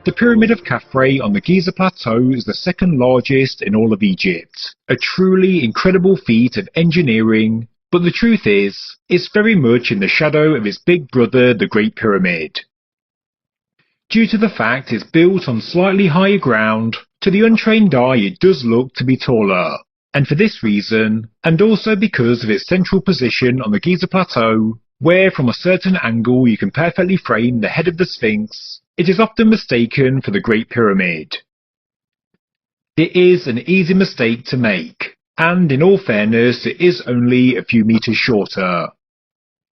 The Pyramid of Khafre on the Giza Plateau is the second largest in all of Egypt. A truly incredible feat of engineering, but the truth is, it's very much in the shadow of its big brother, the Great Pyramid. Due to the fact it's built on slightly higher ground, to the untrained eye it does look to be taller. And for this reason, and also because of its central position on the Giza Plateau, where from a certain angle you can perfectly frame the head of the Sphinx, it is often mistaken for the Great Pyramid. It is an easy mistake to make, and in all fairness it is only a few meters shorter.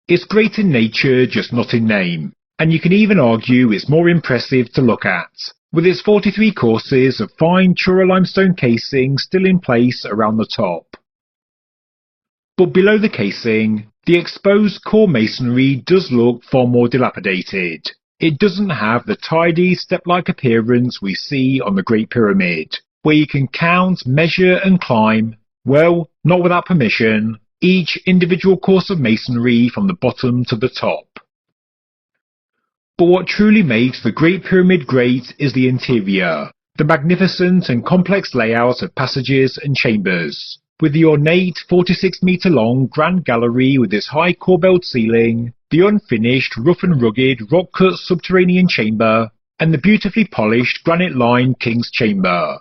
It's great in nature, just not in name, and you can even argue it's more impressive to look at, with its 43 courses of fine Chura limestone casing still in place around the top. But below the casing, the exposed core masonry does look far more dilapidated. It doesn't have the tidy step-like appearance we see on the Great Pyramid, where you can count, measure and climb, well, not without permission, each individual course of masonry from the bottom to the top. But what truly makes the Great Pyramid great is the interior, the magnificent and complex layout of passages and chambers, with the ornate 46-metre-long Grand Gallery with its high corbelled ceiling, the unfinished rough and rugged rock-cut subterranean chamber, and the beautifully polished granite-lined King's Chamber.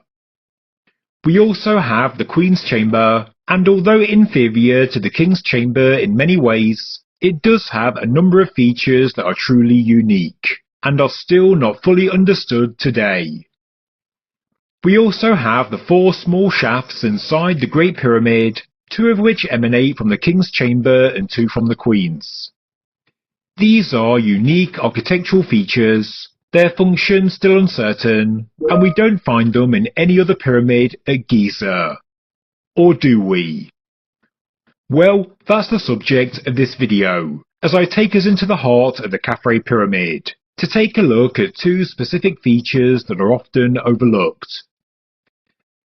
We also have the Queen's Chamber, and although inferior to the King's Chamber in many ways, it does have a number of features that are truly unique, and are still not fully understood today. We also have the 4 small shafts inside the Great Pyramid, 2 of which emanate from the King's Chamber and 2 from the Queen's. These are unique architectural features, their function still uncertain, and we don't find them in any other pyramid at Giza. Or do we? Well, that's the subject of this video, as I take us into the heart of the Khafre Pyramid, to take a look at 2 specific features that are often overlooked.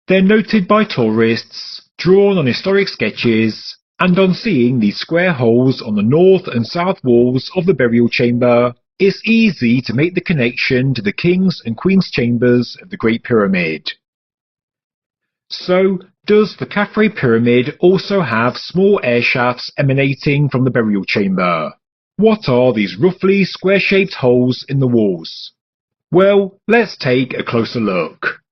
They're noted by tourists, drawn on historic sketches, and on seeing these square holes on the north and south walls of the burial chamber, it's easy to make the connection to the King's and Queen's chambers of the Great Pyramid. So, does the Khafre Pyramid also have small air shafts emanating from the burial chamber? What are these roughly square-shaped holes in the walls? Well, let's take a closer look.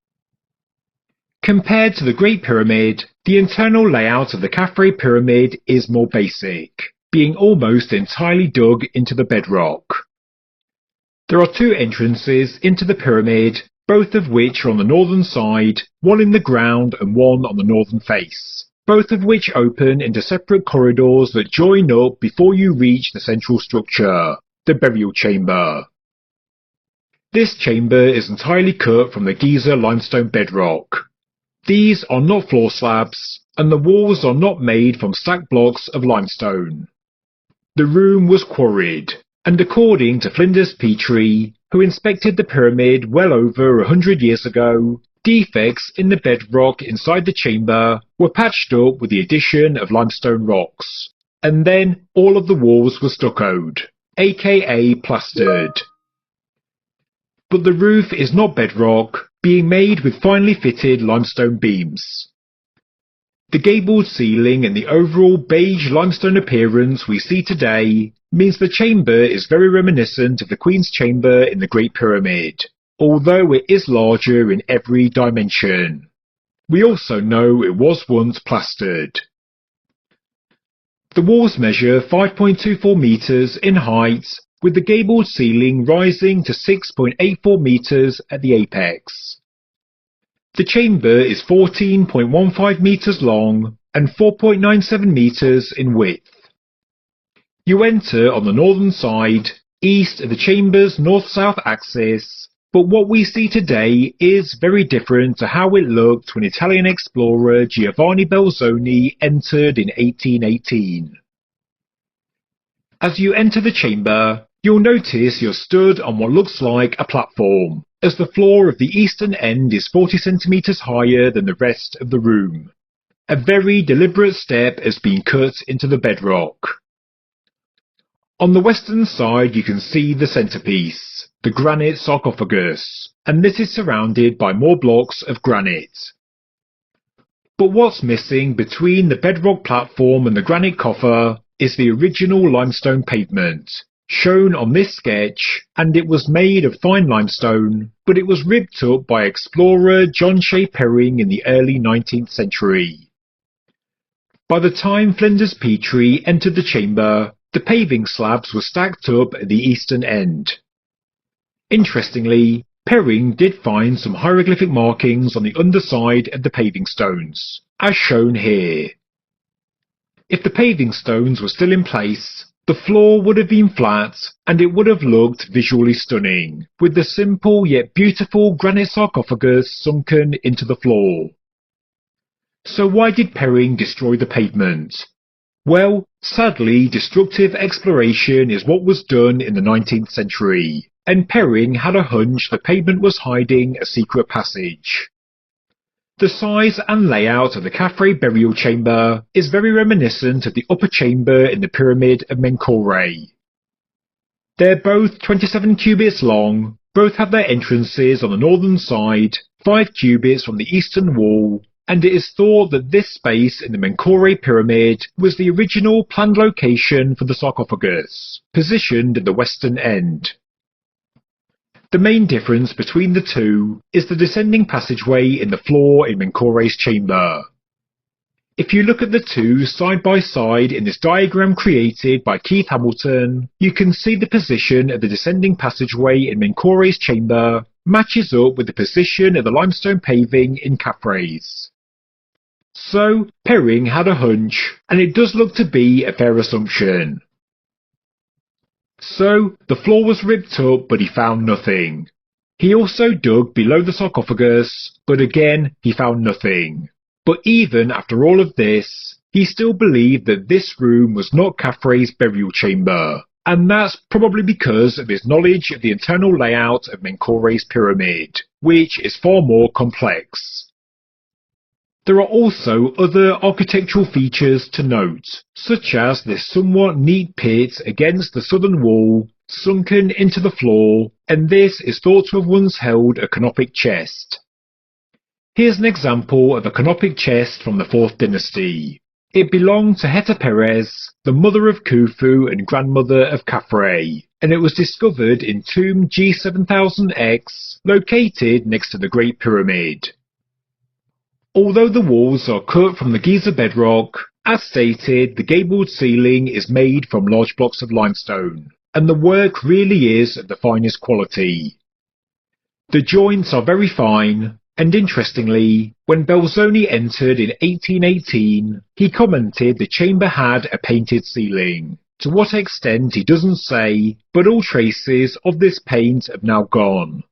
Compared to the Great Pyramid, the internal layout of the Khafre Pyramid is more basic, being almost entirely dug into the bedrock. There are 2 entrances into the pyramid, both of which are on the northern side, one in the ground and one on the northern face, both of which open into separate corridors that join up before you reach the central structure, the burial chamber. This chamber is entirely cut from the Giza limestone bedrock. These are not floor slabs, and the walls are not made from stacked blocks of limestone. The room was quarried, and according to Flinders Petrie, who inspected the pyramid well over 100 years ago, defects in the bedrock inside the chamber were patched up with the addition of limestone rocks, and then all of the walls were stuccoed, aka plastered. But the roof is not bedrock, being made with finely fitted limestone beams. The gabled ceiling and the overall beige limestone appearance we see today means the chamber is very reminiscent of the Queen's Chamber in the Great Pyramid, although it is larger in every dimension. We also know it was once plastered. The walls measure 5.24 meters in height, with the gabled ceiling rising to 6.84 meters at the apex. The chamber is 14.15 meters long and 4.97 meters in width. You enter on the northern side, east of the chamber's north-south axis, but what we see today is very different to how it looked when Italian explorer Giovanni Belzoni entered in 1818. As you enter the chamber, you'll notice you're stood on what looks like a platform, as the floor of the eastern end is 40 centimeters higher than the rest of the room. A very deliberate step has been cut into the bedrock. On the western side you can see the centerpiece, the granite sarcophagus, and this is surrounded by more blocks of granite. But what's missing between the bedrock platform and the granite coffer is the original limestone pavement, shown on this sketch, and it was made of fine limestone, but it was ripped up by explorer John Shea Perring in the early 19th century. By the time Flinders Petrie entered the chamber, the paving slabs were stacked up at the eastern end. Interestingly, Perring did find some hieroglyphic markings on the underside of the paving stones, as shown here. If the paving stones were still in place, the floor would have been flat and it would have looked visually stunning, with the simple yet beautiful granite sarcophagus sunken into the floor. So why did Perring destroy the pavement? Well, sadly, destructive exploration is what was done in the 19th century, and Perring had a hunch the pavement was hiding a secret passage. The size and layout of the Khafre burial chamber is very reminiscent of the upper chamber in the pyramid of Menkaure. They're both 27 cubits long, both have their entrances on the northern side, 5 cubits from the eastern wall, and it is thought that this space in the Menkaure pyramid was the original planned location for the sarcophagus, positioned at the western end. The main difference between the two is the descending passageway in the floor in Menkaure's chamber. If you look at the two side by side in this diagram created by Keith Hamilton, you can see the position of the descending passageway in Menkaure's chamber matches up with the position of the limestone paving in Khafre's. So, Perring had a hunch, and it does look to be a fair assumption. So, the floor was ripped up, but he found nothing. He also dug below the sarcophagus, but again, he found nothing. But even after all of this, he still believed that this room was not Khafre's burial chamber, and that's probably because of his knowledge of the internal layout of Menkaure's pyramid, which is far more complex. There are also other architectural features to note, such as this somewhat neat pit against the southern wall, sunken into the floor, and this is thought to have once held a canopic chest. Here's an example of a canopic chest from the 4th dynasty. It belonged to Heta Perez, the mother of Khufu and grandmother of Khafre, and it was discovered in tomb G7000X, located next to the Great Pyramid. Although the walls are cut from the Giza bedrock, as stated, the gabled ceiling is made from large blocks of limestone, and the work really is of the finest quality. The joints are very fine, and interestingly, when Belzoni entered in 1818, he commented the chamber had a painted ceiling. To what extent he doesn't say, but all traces of this paint have now gone.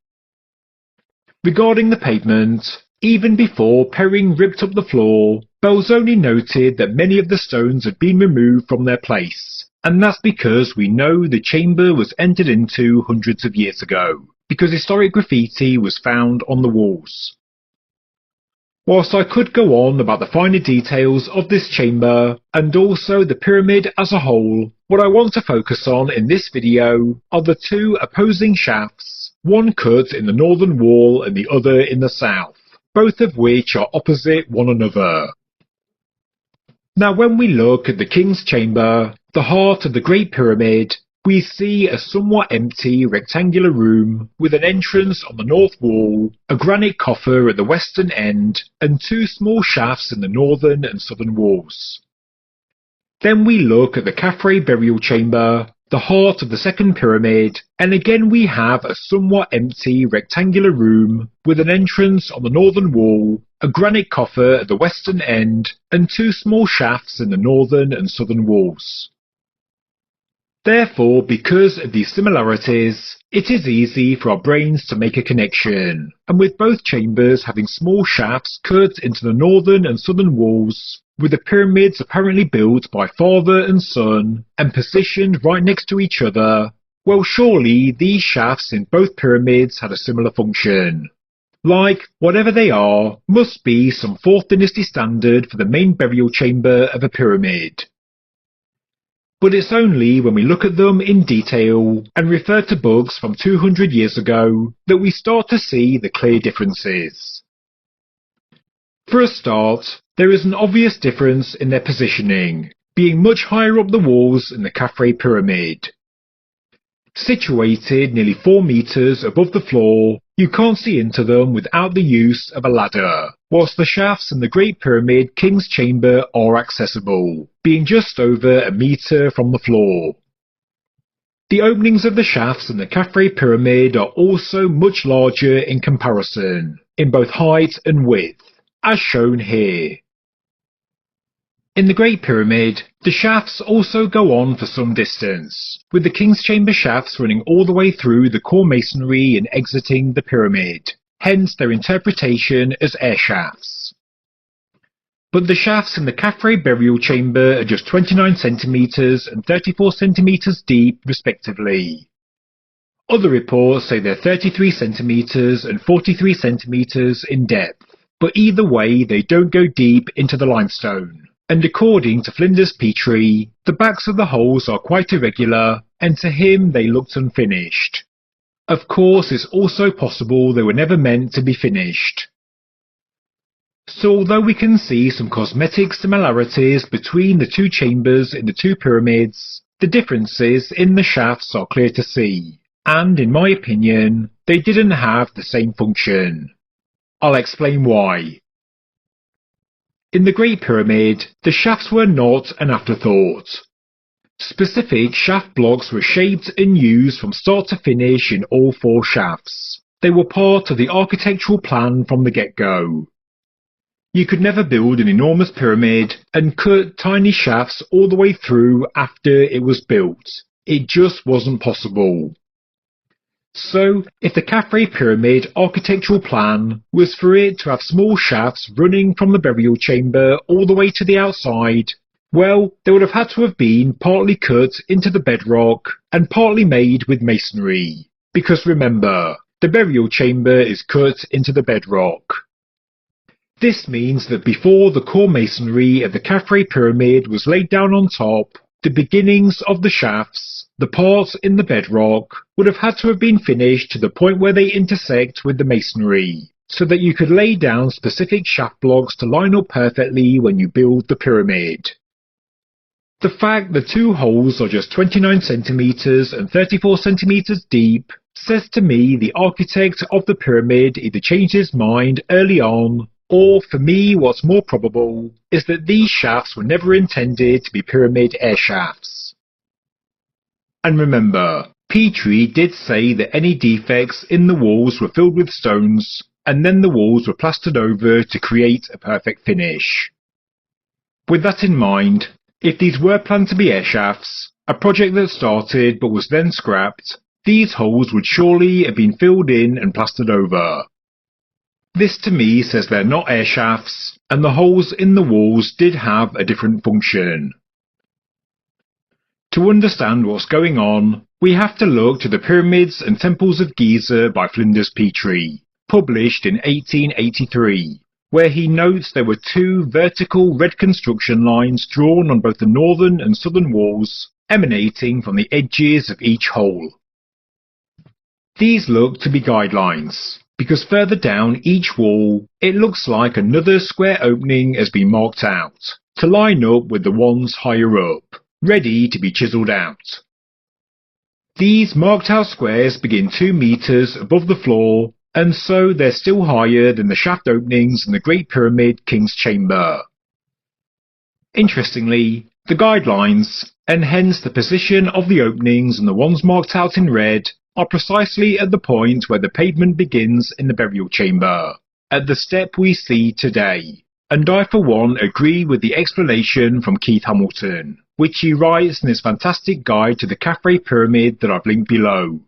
Regarding the pavement, even before Perring ripped up the floor, Belzoni noted that many of the stones had been removed from their place, and that's because we know the chamber was entered into hundreds of years ago, because historic graffiti was found on the walls. Whilst I could go on about the finer details of this chamber, and also the pyramid as a whole, what I want to focus on in this video are the two opposing shafts, one cut in the northern wall and the other in the south, both of which are opposite one another. Now when we look at the King's Chamber, the heart of the Great Pyramid, we see a somewhat empty rectangular room with an entrance on the north wall, a granite coffer at the western end, and two small shafts in the northern and southern walls. Then we look at the Khafre burial chamber, the heart of the second pyramid, and again we have a somewhat empty rectangular room with an entrance on the northern wall, a granite coffer at the western end, and two small shafts in the northern and southern walls. Therefore, because of these similarities, it is easy for our brains to make a connection, and with both chambers having small shafts cut into the northern and southern walls, with the pyramids apparently built by father and son, and positioned right next to each other, well surely these shafts in both pyramids had a similar function. Like, whatever they are, must be some 4th dynasty standard for the main burial chamber of a pyramid. but it's only when we look at them in detail and refer to books from 200 years ago that we start to see the clear differences. For a start, there is an obvious difference in their positioning, being much higher up the walls in the Khafre Pyramid. Situated nearly 4 meters above the floor, you can't see into them without the use of a ladder, whilst the shafts in the Great Pyramid King's Chamber are accessible, being just over 1 meter from the floor. The openings of the shafts in the Khafre Pyramid are also much larger in comparison, in both height and width, as shown here. In the Great Pyramid, the shafts also go on for some distance, with the King's Chamber shafts running all the way through the core masonry and exiting the pyramid, hence their interpretation as air shafts. But the shafts in the Khafre Burial Chamber are just 29 centimeters and 34 centimeters deep respectively. Other reports say they're 33 centimeters and 43 centimeters in depth, but either way they don't go deep into the limestone. And according to Flinders Petrie, the backs of the holes are quite irregular, and to him they looked unfinished. Of course, it's also possible they were never meant to be finished. So although we can see some cosmetic similarities between the two chambers in the two pyramids, the differences in the shafts are clear to see, and in my opinion, they didn't have the same function. I'll explain why. In the Great Pyramid, the shafts were not an afterthought. Specific shaft blocks were shaped and used from start to finish in all 4 shafts. They were part of the architectural plan from the get-go. You could never build an enormous pyramid and cut tiny shafts all the way through after it was built. It just wasn't possible. So, if the Khafre Pyramid architectural plan was for it to have small shafts running from the burial chamber all the way to the outside, well, they would have had to have been partly cut into the bedrock and partly made with masonry, because remember, the burial chamber is cut into the bedrock. This means that before the core masonry of the Khafre Pyramid was laid down on top, the beginnings of the shafts, the parts in the bedrock, would have had to have been finished to the point where they intersect with the masonry, so that you could lay down specific shaft blocks to line up perfectly when you build the pyramid. The fact the 2 holes are just 29 centimeters and 34 centimeters deep says to me the architect of the pyramid either changed his mind early on, or for me what's more probable is that these shafts were never intended to be pyramid air shafts. And remember, Petrie did say that any defects in the walls were filled with stones, and then the walls were plastered over to create a perfect finish. With that in mind, if these were planned to be air shafts, a project that started but was then scrapped, these holes would surely have been filled in and plastered over. This to me says they're not air shafts, and the holes in the walls did have a different function. To understand what's going on, we have to look to the Pyramids and Temples of Giza by Flinders Petrie, published in 1883, where he notes there were 2 vertical red construction lines drawn on both the northern and southern walls, emanating from the edges of each hole. These look to be guidelines, because further down each wall, it looks like another square opening has been marked out, to line up with the ones higher up, ready to be chiselled out. These marked out squares begin 2 meters above the floor, and so they're still higher than the shaft openings in the Great Pyramid King's Chamber. Interestingly, the guidelines, and hence the position of the openings and the ones marked out in red, are precisely at the point where the pavement begins in the burial chamber, at the step we see today, and I for one agree with the explanation from Keith Hamilton, which he writes in his fantastic guide to the Khafre Pyramid that I've linked below.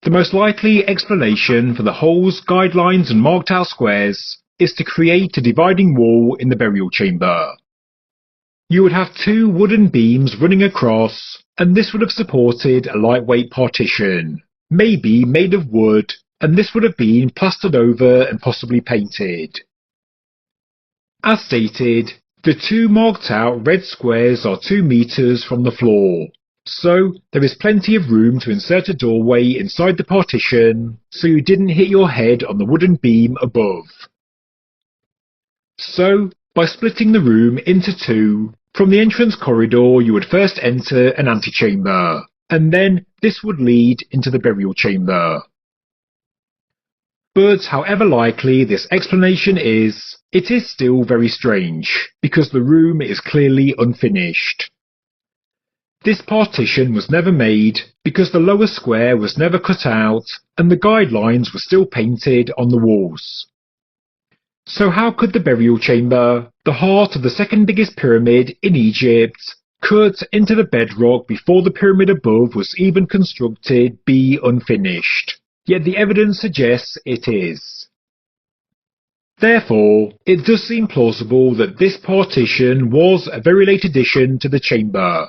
The most likely explanation for the holes, guidelines and marked out squares is to create a dividing wall in the burial chamber. You would have 2 wooden beams running across, and this would have supported a lightweight partition, maybe made of wood, and this would have been plastered over and possibly painted. As stated, The two marked out red squares are 2 meters from the floor, so there is plenty of room to insert a doorway inside the partition so you didn't hit your head on the wooden beam above. So, by splitting the room into 2, from the entrance corridor you would first enter an antechamber, and then this would lead into the burial chamber. But however likely this explanation is, it is still very strange, because the room is clearly unfinished. This partition was never made because the lower square was never cut out and the guidelines were still painted on the walls. So how could the burial chamber, the heart of the second biggest pyramid in Egypt, cut into the bedrock before the pyramid above was even constructed, be unfinished? Yet the evidence suggests it is. Therefore, it does seem plausible that this partition was a very late addition to the chamber.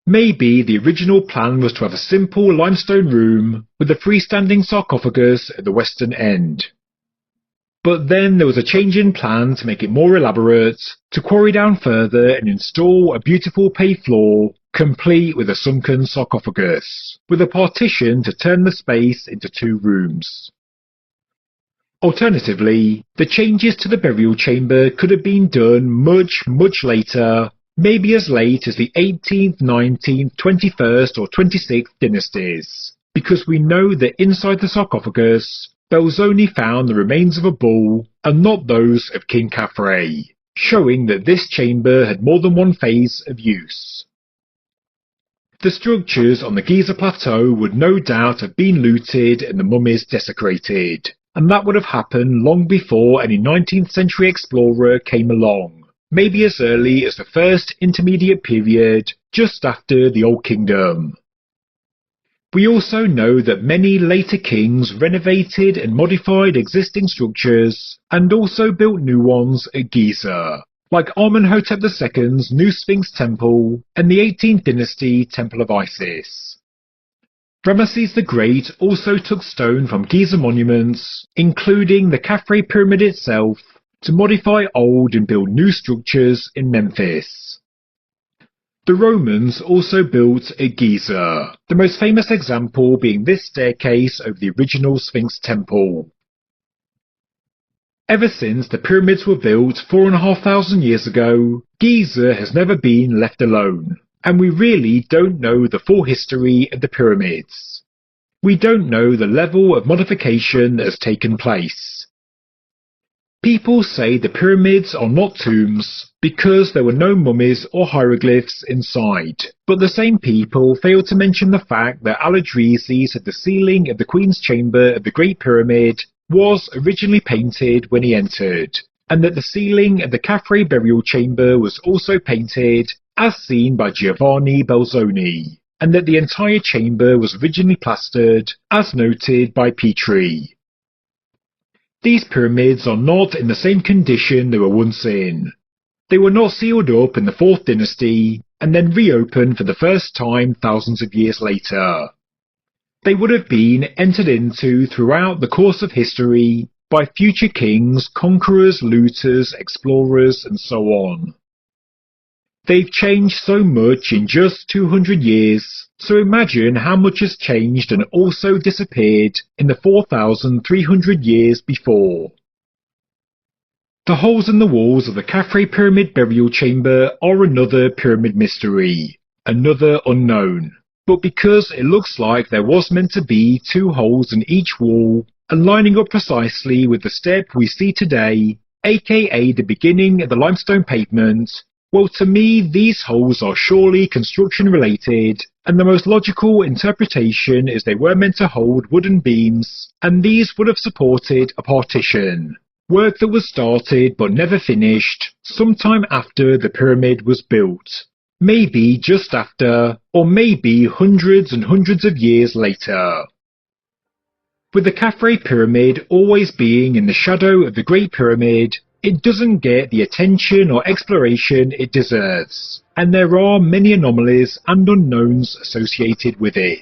Maybe the original plan was to have a simple limestone room with a freestanding sarcophagus at the western end. But then there was a change in plan to make it more elaborate, to quarry down further and install a beautiful paved floor, complete with a sunken sarcophagus, with a partition to turn the space into 2 rooms. Alternatively, the changes to the burial chamber could have been done much later, maybe as late as the 18th, 19th, 21st or 26th dynasties, because we know that inside the sarcophagus there was only found the remains of a bull and not those of King Khafre, showing that this chamber had more than one phase of use. The structures on the Giza Plateau would no doubt have been looted and the mummies desecrated, and that would have happened long before any 19th century explorer came along, maybe as early as the first intermediate period, just after the Old Kingdom. We also know that many later kings renovated and modified existing structures and also built new ones at Giza, like Amenhotep II's new Sphinx Temple and the 18th dynasty Temple of Isis. Ramesses the Great also took stone from Giza monuments, including the Khafre Pyramid itself, to modify old and build new structures in Memphis. The Romans also built at Giza, the most famous example being this staircase over the original Sphinx Temple. Ever since the pyramids were built 4,500 years ago, Giza has never been left alone, and we really don't know the full history of the pyramids. We don't know the level of modification that has taken place. People say the pyramids are not tombs because there were no mummies or hieroglyphs inside, but the same people fail to mention the fact that Al-Idrisi said the ceiling of the Queen's Chamber of the Great Pyramid was originally painted when he entered, and that the ceiling of the Khafre burial chamber was also painted, as seen by Giovanni Belzoni, and that the entire chamber was originally plastered, as noted by Petrie. These pyramids are not in the same condition they were once in. They were not sealed up in the 4th dynasty and then reopened for the first time thousands of years later. They would have been entered into throughout the course of history by future kings, conquerors, looters, explorers, and so on. They've changed so much in just 200 years, so imagine how much has changed and also disappeared in the 4,300 years before. The holes in the walls of the Khafre Pyramid burial chamber are another pyramid mystery, another unknown. But because it looks like there was meant to be 2 holes in each wall, and lining up precisely with the step we see today, aka the beginning of the limestone pavement, well, to me these holes are surely construction related, and the most logical interpretation is they were meant to hold wooden beams, and these would have supported a partition. Work that was started but never finished, sometime after the pyramid was built. Maybe just after, or maybe hundreds and hundreds of years later. With the Khafre Pyramid always being in the shadow of the Great Pyramid, it doesn't get the attention or exploration it deserves, and there are many anomalies and unknowns associated with it.